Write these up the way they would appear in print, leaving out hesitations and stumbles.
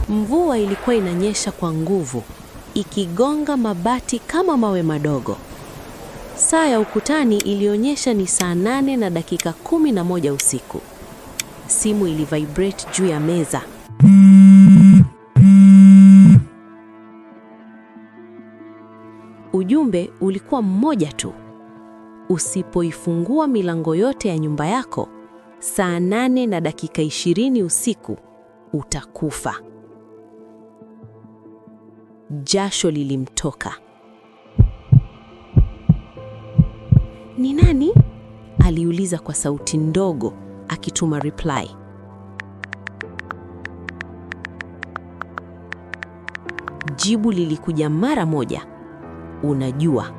Mvua ilikuwa inanyesha kwa nguvu, ikigonga mabati kama mawe madogo. Saa ya ukutani ilionyesha ni saa 8 na dakika 11 usiku. Simu ilivibrate juu ya meza. Ujumbe ulikuwa mmoja tu: usipoifungua milango yote ya nyumba yako saa 8 na dakika 20 usiku, utakufa. Jasho lilimtoka. Ni nani? Aliuliza kwa sauti ndogo, akituma reply. Jibu lilikuja mara moja: unajua.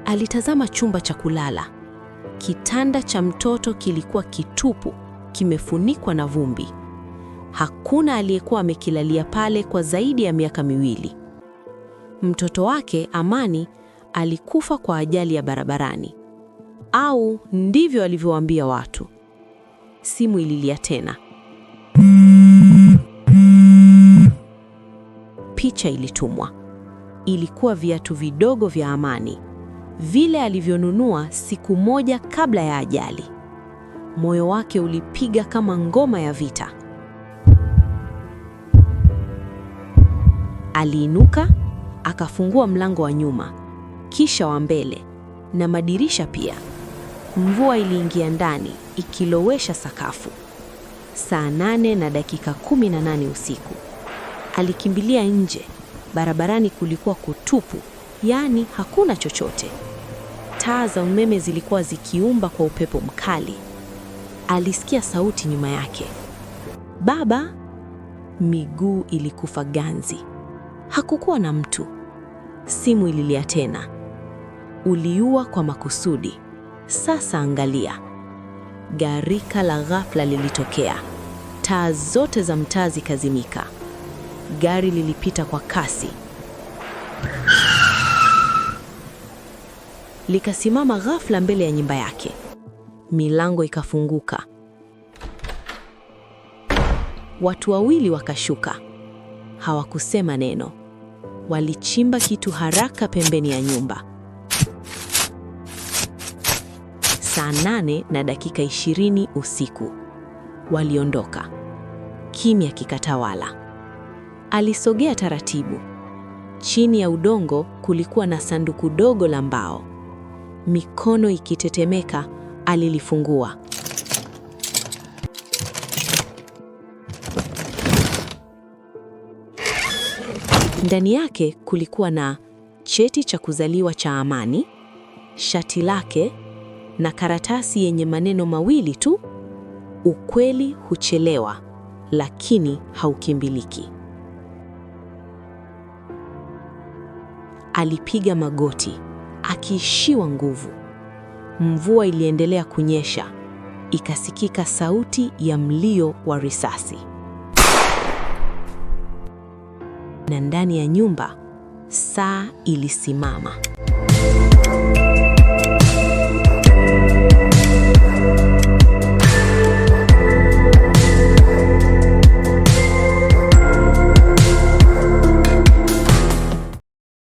Alitazama chumba cha kulala. Kitanda cha mtoto kilikuwa kitupu, kimefunikwa na vumbi. Hakuna aliyekuwa amekilalia pale kwa zaidi ya miaka 2. Mtoto wake Amani alikufa kwa ajali ya barabarani, au ndivyo alivyowaambia watu. Simu ililia tena. Picha ilitumwa. Ilikuwa viatu vidogo vya Amani, vile alivyonunua siku moja kabla ya ajali. Moyo wake ulipiga kama ngoma ya vita. Aliinuka, akafungua mlango wa nyuma, kisha wa mbele na madirisha pia. Mvua iliingia ndani, ikilowesha sakafu. Saa 8 na dakika 18 usiku. Alikimbilia nje. Barabarani kulikuwa kutupu, yaani hakuna chochote. Taa za umeme zilikuwa zikiumba kwa upepo mkali. Alisikia sauti nyuma yake: "Baba!" Miguu ilikufa ganzi. Hakukuwa na mtu. Simu ililia tena. Uliua kwa makusudi. Sasa angalia. Gharika la ghafla lilitokea. Taa zote za mtaa zikazimika. Gari lilipita kwa kasi. Likasimama ghafla mbele ya nyumba yake. Milango ikafunguka. Watu wawili wakashuka. Hawakusema neno. Walichimba kitu haraka pembeni ya nyumba. Saa 8 na dakika 20 usiku. Waliondoka. Kimya kikatawala. Alisogea taratibu. Chini ya udongo kulikuwa na sanduku dogo la mbao. Mikono ikitetemeka, alilifungua. Ndani yake kulikuwa na cheti cha kuzaliwa cha Amani, shati lake na karatasi yenye maneno mawili tu: ukweli huchelewa, lakini haukimbiliki. Alipiga magoti, akiishiwa nguvu. Mvua iliendelea kunyesha. Ikasikika sauti ya mlio wa risasi. Na ndani ya nyumba, saa ilisimama.